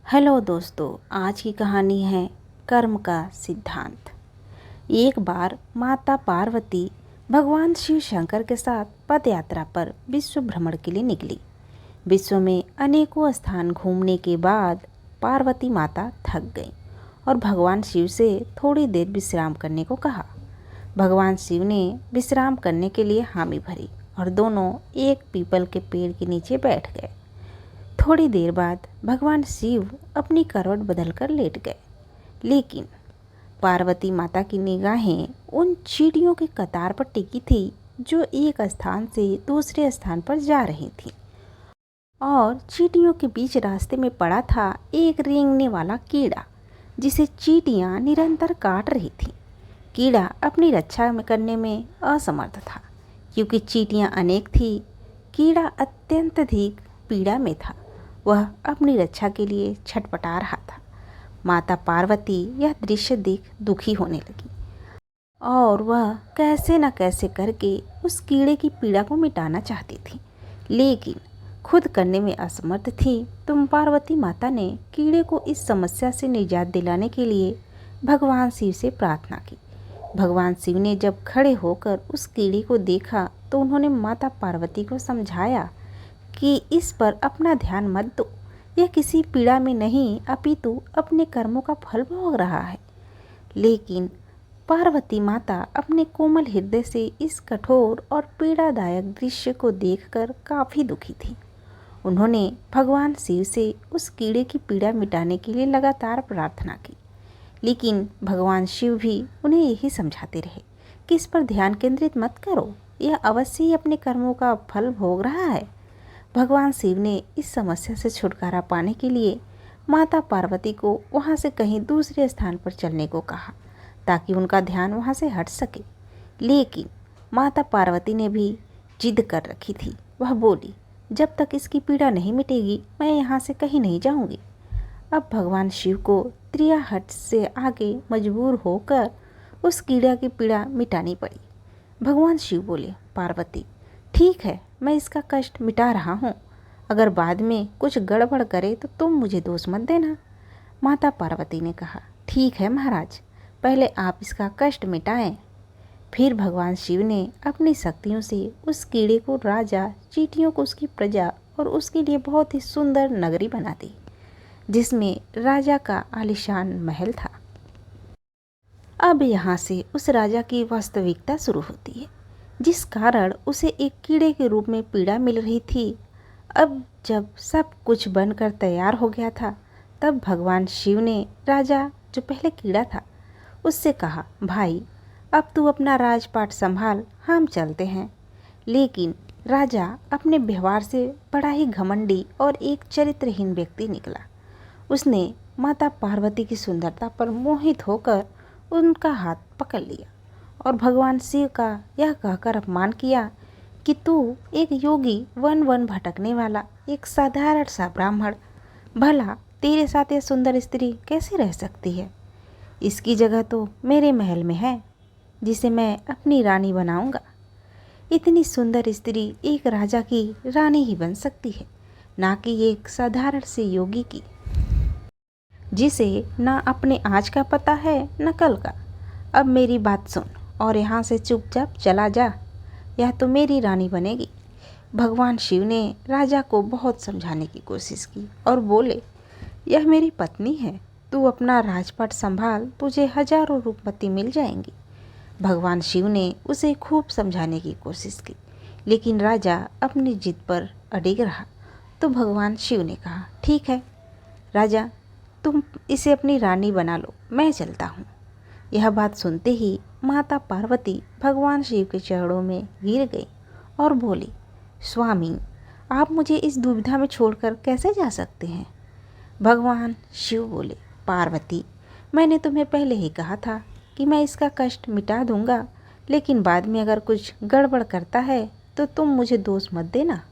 Hello दोस्तों, आज की कहानी है कर्म का सिद्धांत। एक बार माता पार्वती भगवान शिव शंकर के साथ पद यात्रा पर विश्व भ्रमण के लिए निकली। विश्व में अनेकों स्थान घूमने के बाद पार्वती माता थक गई और भगवान शिव से थोड़ी देर विश्राम करने को कहा। भगवान शिव ने विश्राम करने के लिए हामी भरी और दोनों एक पीपल के पेड़ के नीचे बैठ गए। थोड़ी देर बाद भगवान शिव अपनी करवट बदलकर लेट गए, लेकिन पार्वती माता की निगाहें उन चींटियों की कतार पर टिकी थी जो एक स्थान से दूसरे स्थान पर जा रही थी। और चींटियों के बीच रास्ते में पड़ा था एक रेंगने वाला कीड़ा जिसे चींटियां निरंतर काट रही थीं। कीड़ा अपनी रक्षा करने में असमर्थ था क्योंकि चींटियां अनेक थीं। कीड़ा अत्यंत अधिक पीड़ा में था। वह अपनी रक्षा के लिए छटपटा रहा था। माता पार्वती यह दृश्य देख दुखी होने लगी और वह कैसे न कैसे करके उस कीड़े की पीड़ा को मिटाना चाहती थी, लेकिन खुद करने में असमर्थ थी। तो पार्वती माता ने कीड़े को इस समस्या से निजात दिलाने के लिए भगवान शिव से प्रार्थना की। भगवान शिव ने जब खड़े होकर उस कीड़े को देखा तो उन्होंने माता पार्वती को समझाया कि इस पर अपना ध्यान मत दो। यह किसी पीड़ा में नहीं अपितु अपने कर्मों का फल भोग रहा है। लेकिन पार्वती माता अपने कोमल हृदय से इस कठोर और पीड़ादायक दृश्य को देखकर काफ़ी दुखी थी। उन्होंने भगवान शिव से उस कीड़े की पीड़ा मिटाने के लिए लगातार प्रार्थना की, लेकिन भगवान शिव भी उन्हें यही समझाते रहे कि इस पर ध्यान केंद्रित मत करो, यह अवश्य ही अपने कर्मों का फल भोग रहा है। भगवान शिव ने इस समस्या से छुटकारा पाने के लिए माता पार्वती को वहाँ से कहीं दूसरे स्थान पर चलने को कहा ताकि उनका ध्यान वहाँ से हट सके। लेकिन माता पार्वती ने भी जिद कर रखी थी। वह बोली, जब तक इसकी पीड़ा नहीं मिटेगी मैं यहाँ से कहीं नहीं जाऊँगी। अब भगवान शिव को त्रियाहट से आगे मजबूर होकर उस कीड़ा की पीड़ा मिटानी पड़ी। भगवान शिव बोले, पार्वती ठीक है, मैं इसका कष्ट मिटा रहा हूँ। अगर बाद में कुछ गड़बड़ करे तो तुम मुझे दोष मत देना। माता पार्वती ने कहा, ठीक है महाराज, पहले आप इसका कष्ट मिटाएं। फिर भगवान शिव ने अपनी शक्तियों से उस कीड़े को राजा, चींटियों को उसकी प्रजा और उसके लिए बहुत ही सुंदर नगरी बना दी, जिसमें राजा का आलीशान महल था। अब यहाँ से उस राजा की वास्तविकता शुरू होती है, जिस कारण उसे एक कीड़े के रूप में पीड़ा मिल रही थी। अब जब सब कुछ बनकर तैयार हो गया था, तब भगवान शिव ने राजा, जो पहले कीड़ा था, उससे कहा, भाई अब तू अपना राजपाट संभाल, हम चलते हैं। लेकिन राजा अपने व्यवहार से बड़ा ही घमंडी और एक चरित्रहीन व्यक्ति निकला। उसने माता पार्वती की सुंदरता पर मोहित होकर उनका हाथ पकड़ लिया और भगवान शिव का यह कहकर अपमान किया कि तू एक योगी, वन वन भटकने वाला, एक साधारण सा ब्राह्मण, भला तेरे साथ यह सुंदर स्त्री कैसे रह सकती है? इसकी जगह तो मेरे महल में है, जिसे मैं अपनी रानी बनाऊंगा। इतनी सुंदर स्त्री एक राजा की रानी ही बन सकती है, ना कि एक साधारण से योगी की, जिसे ना अपने आज का पता है न कल का। अब मेरी बात सुन और यहाँ से चुपचाप चला जा, यह तो मेरी रानी बनेगी। भगवान शिव ने राजा को बहुत समझाने की कोशिश की और बोले, यह मेरी पत्नी है, तू अपना राजपाट संभाल, तुझे हजारों रूपवती मिल जाएंगी। भगवान शिव ने उसे खूब समझाने की कोशिश की, लेकिन राजा अपनी जिद पर अडिग रहा। तो भगवान शिव ने कहा, ठीक है राजा, तुम इसे अपनी रानी बना लो, मैं चलता हूँ। यह बात सुनते ही माता पार्वती भगवान शिव के चरणों में गिर गई और बोली, स्वामी आप मुझे इस दुविधा में छोड़कर कैसे जा सकते हैं? भगवान शिव बोले, पार्वती मैंने तुम्हें पहले ही कहा था कि मैं इसका कष्ट मिटा दूंगा, लेकिन बाद में अगर कुछ गड़बड़ करता है तो तुम मुझे दोष मत देना।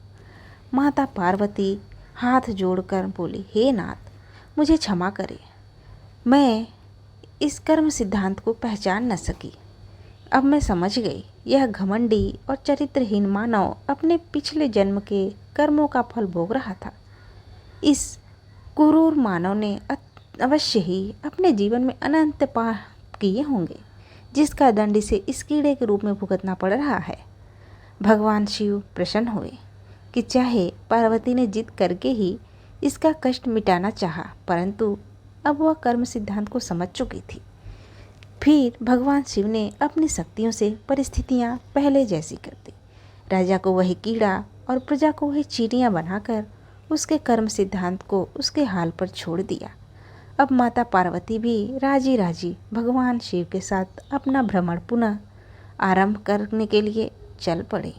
माता पार्वती हाथ जोड़कर बोली, हे नाथ मुझे क्षमा करें, मैं इस कर्म सिद्धांत को पहचान न सकी। अब मैं समझ गई, यह घमंडी और चरित्रहीन मानव अपने पिछले जन्म के कर्मों का फल भोग रहा था। इस क्रूर मानव ने अवश्य ही अपने जीवन में अनंत पाप किए होंगे, जिसका दंड इसे इस कीड़े के रूप में भुगतना पड़ रहा है। भगवान शिव प्रसन्न हुए कि चाहे पार्वती ने जिद करके ही इसका कष्ट मिटाना चाहा, परंतु अब वह कर्म सिद्धांत को समझ चुकी थी। फिर भगवान शिव ने अपनी शक्तियों से परिस्थितियां पहले जैसी कर दी। राजा को वही कीड़ा और प्रजा को वही चींटियां बनाकर उसके कर्म सिद्धांत को उसके हाल पर छोड़ दिया। अब माता पार्वती भी राजी राजी भगवान शिव के साथ अपना भ्रमण पुनः आरंभ करने के लिए चल पड़े।